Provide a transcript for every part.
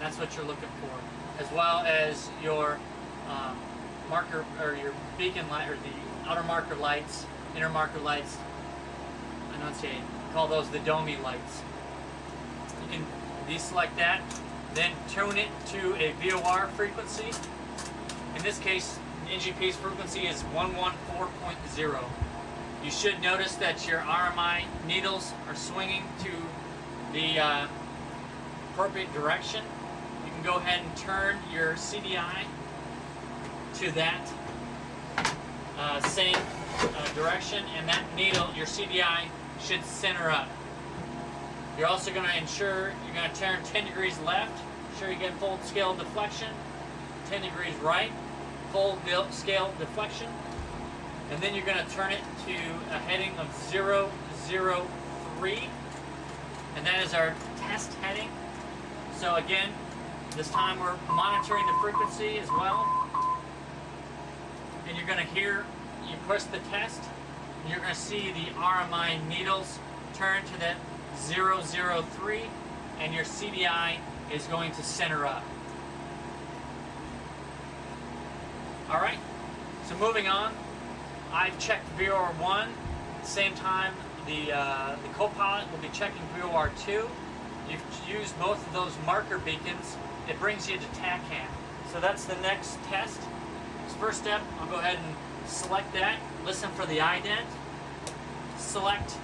That's what you're looking for, as well as your marker or your beacon light, or the outer marker lights, inner marker lights. Enunciate. Call those the domey lights. You can deselect that, then tune it to a VOR frequency. In this case, NGP's frequency is 114.0. You should notice that your RMI needles are swinging to the appropriate direction. You can go ahead and turn your CDI to that same direction, and that needle, your CDI, should center up. You're also going to ensure you're going to turn 10 degrees left, ensure you get full scale deflection, 10 degrees right, full scale deflection, and then you're going to turn it to a heading of 003, and that is our test heading. So again, this time we're monitoring the frequency as well, and you're going to hear, you push the test, and you're going to see the RMI needles turn to that 003, and your CDI is going to center up. Alright, so moving on, I've checked VOR1. At the same time, the co-pilot will be checking VOR2. You've used both of those marker beacons. It brings you to TACAN. So that's the next test. So first step, I'll go ahead and select that. Listen for the ident. Select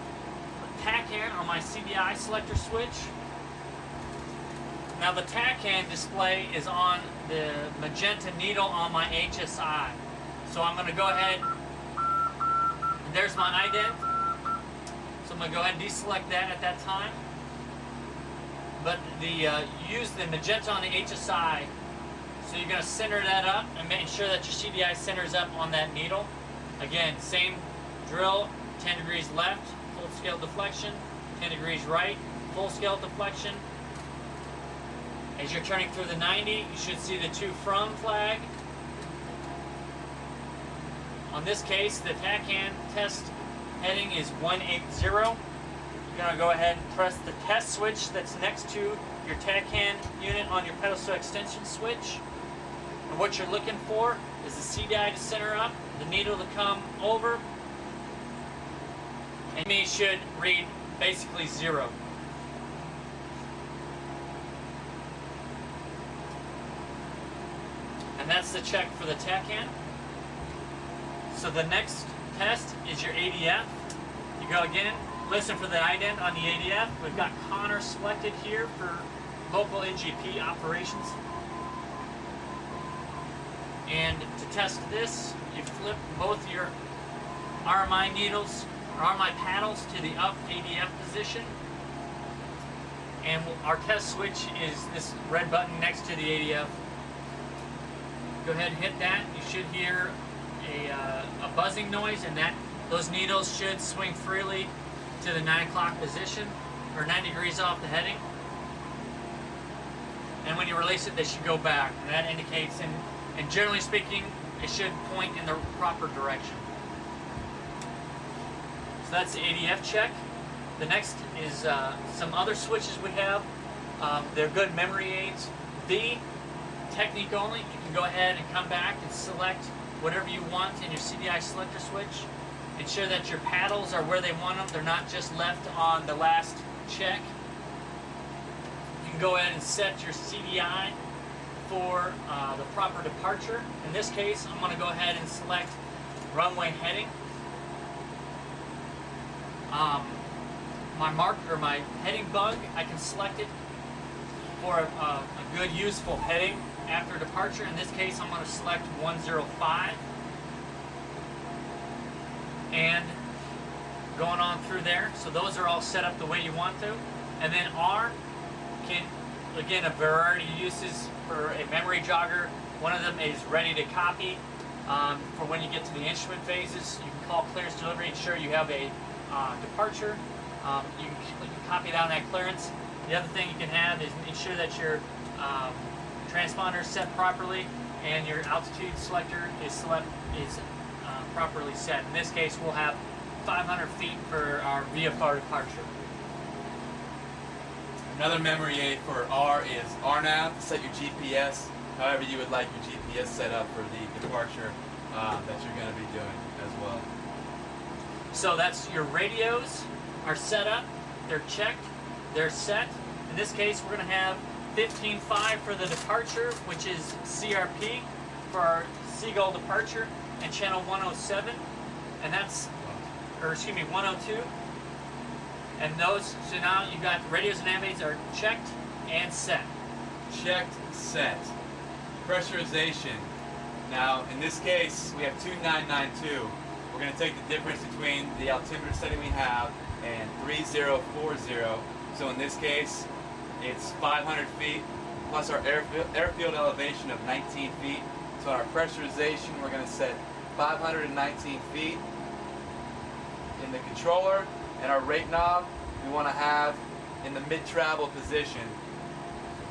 TACAN on my CDI selector switch. Now the TACAN display is on the magenta needle on my HSI. So I'm going to go ahead, and there's my ident. So I'm going to go ahead and deselect that at that time. But use the magenta on the HSI, so you're going to center that up and make sure that your CDI centers up on that needle. Again, same drill, 10 degrees left, full scale deflection, 10 degrees right, full scale deflection. As you're turning through the 90, you should see the to from flag. On this case, the TACAN test heading is 180. You're going to go ahead and press the test switch that's next to your TACAN unit on your pedal steel extension switch. And what you're looking for is the CDI to center up, the needle to come over, and it should read basically 0. And that's the check for the TACAN. So the next test is your ADF. You go again, listen for the ident on the ADF. We've got Connor selected here for local NGP operations. And to test this, you flip both your RMI needles, or RMI paddles, to the up ADF position. And our test switch is this red button next to the ADF. Go ahead and hit that. You should hear a buzzing noise, and those needles should swing freely to the 9 o'clock position, or 9 degrees off the heading. And when you release it, they should go back. And that indicates, and generally speaking, it should point in the proper direction. So that's the ADF check. The next is some other switches we have. They're good memory aids. The technique only, you can go ahead and come back and select whatever you want in your CDI selector switch. Ensure that your paddles are where they want them. They're not just left on the last check. You can go ahead and set your CDI for the proper departure. In this case, I'm going to go ahead and select runway heading. My marker, my heading bug, I can select it for a good, useful heading after departure. In this case, I'm going to select 105. And going on through there. So those are all set up the way you want to. And then R can, again, a variety of uses for a memory jogger. One of them is ready to copy for when you get to the instrument phases. You can call clearance delivery, ensure you have a departure. You can copy that on that clearance. The other thing you can have is ensure that your transponder is set properly and your altitude selector is properly set. In this case, we'll have 500 feet for our VFR departure. Another memory aid for R is RNAV. Set your GPS however you would like your GPS set up for the departure that you're going to be doing as well. So that's your radios are set up, they're checked, they're set. In this case, we're going to have 15.5 for the departure, which is CRP for our Seagull departure, and channel 107, and that's, or excuse me, 102. And those, so now you've got radios and nav aids are checked and set. Checked, set. Pressurization. Now, in this case, we have 2992. We're going to take the difference between the altimeter setting we have and 3040. So in this case, it's 500 feet plus our airfield elevation of 19 feet. So on our pressurization, we're going to set 519 feet. In the controller and our rate knob, we want to have in the mid-travel position.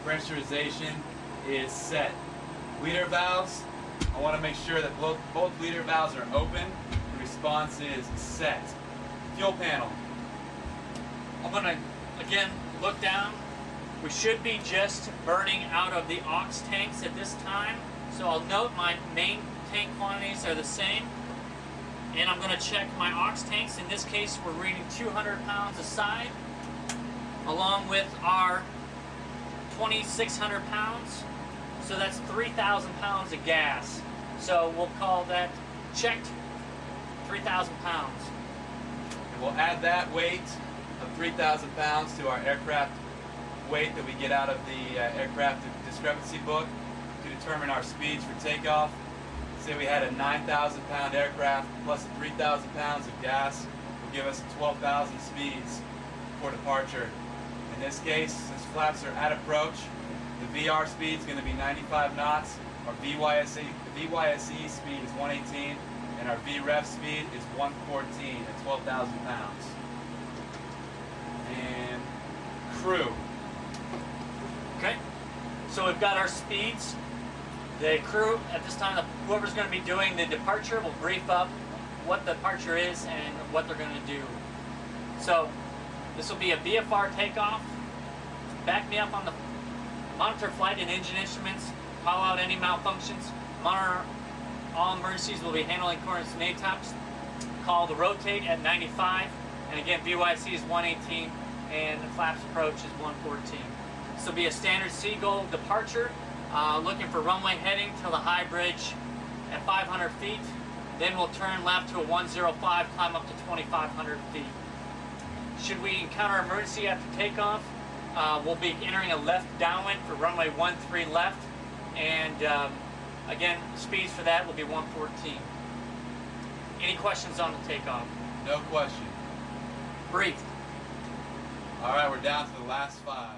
Pressurization is set. Leader valves, I want to make sure that both leader valves are open. The response is set. Fuel panel. I'm going to, again, look down. We should be just burning out of the aux tanks at this time. So I'll note my main tank quantities are the same. And I'm going to check my aux tanks. In this case, we're reading 200 pounds a side, along with our 2,600 pounds. So that's 3,000 pounds of gas. So we'll call that checked 3,000 pounds. And we'll add that weight of 3,000 pounds to our aircraft weight that we get out of the aircraft discrepancy book to determine our speeds for takeoff. Say we had a 9,000 pound aircraft plus 3,000 pounds of gas will give us 12,000 speeds for departure. In this case, since flaps are at approach, the VR speed is going to be 95 knots, our VYSE speed is 118, and our VREF speed is 114 at 12,000 pounds. And crew. Okay, so we've got our speeds. The crew, at this time, whoever's going to be doing the departure will brief up what the departure is and what they're going to do. So, this will be a VFR takeoff. Back me up on the monitor flight and engine instruments, call out any malfunctions, monitor all emergencies. Will be handling coordinates and ATOPS. Call the rotate at 95, and again, VYC is 118, and the flaps approach is 114. This will be a standard Seagull departure. Looking for runway heading to the high bridge at 500 feet. Then we'll turn left to a 105, climb up to 2,500 feet. Should we encounter emergency after takeoff, we'll be entering a left downwind for runway 13 left. And again, speeds for that will be 114. Any questions on the takeoff? No question. Brief. All right, we're down to the last 5.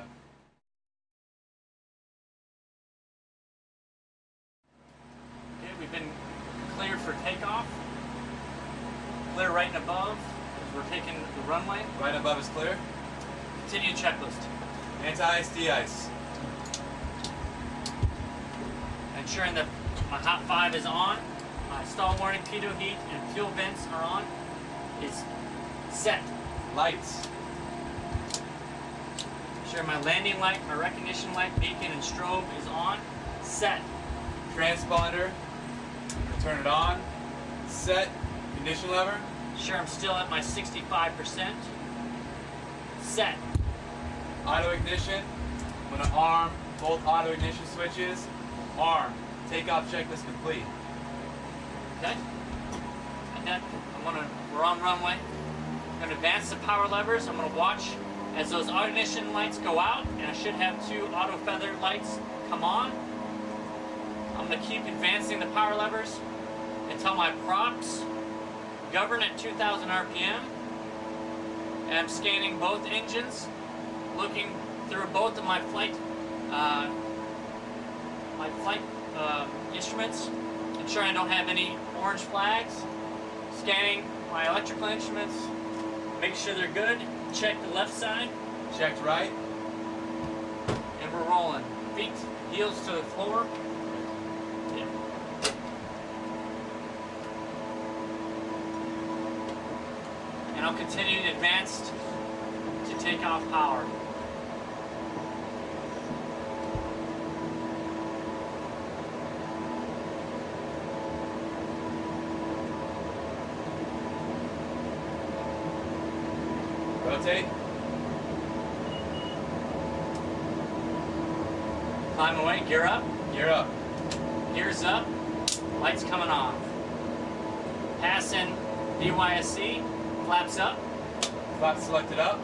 We've been cleared for takeoff. Clear right and above as we're taking the runway. Right above is clear. Continue checklist. Anti-ice, de-ice. Ensuring that my hot 5 is on. My stall warning, pitot heat, and fuel vents are on. Is set. Lights. Ensure my landing light, my recognition light, beacon, and strobe is on. Set. Transponder. Turn it on. Set. Ignition lever. Sure, I'm still at my 65%. Set. Auto ignition. I'm going to arm both auto ignition switches. Arm. Takeoff checklist complete. Okay. And then we're on runway. I'm going to advance the power levers. I'm going to watch as those auto ignition lights go out, and I should have 2 auto feather lights come on. I'm going to keep advancing the power levers until my props govern at 2,000 RPM. And I'm scanning both engines, looking through both of my flight instruments, ensuring I don't have any orange flags. Scanning my electrical instruments, make sure they're good. Check the left side. Checked right. And we're rolling. Feet, heels to the floor. And I'll continue to advance to take off power. Rotate. Climb away, gear up. Gear up. Gears up. Lights coming off. Pass in DYSC. Flaps up. Flap selected up.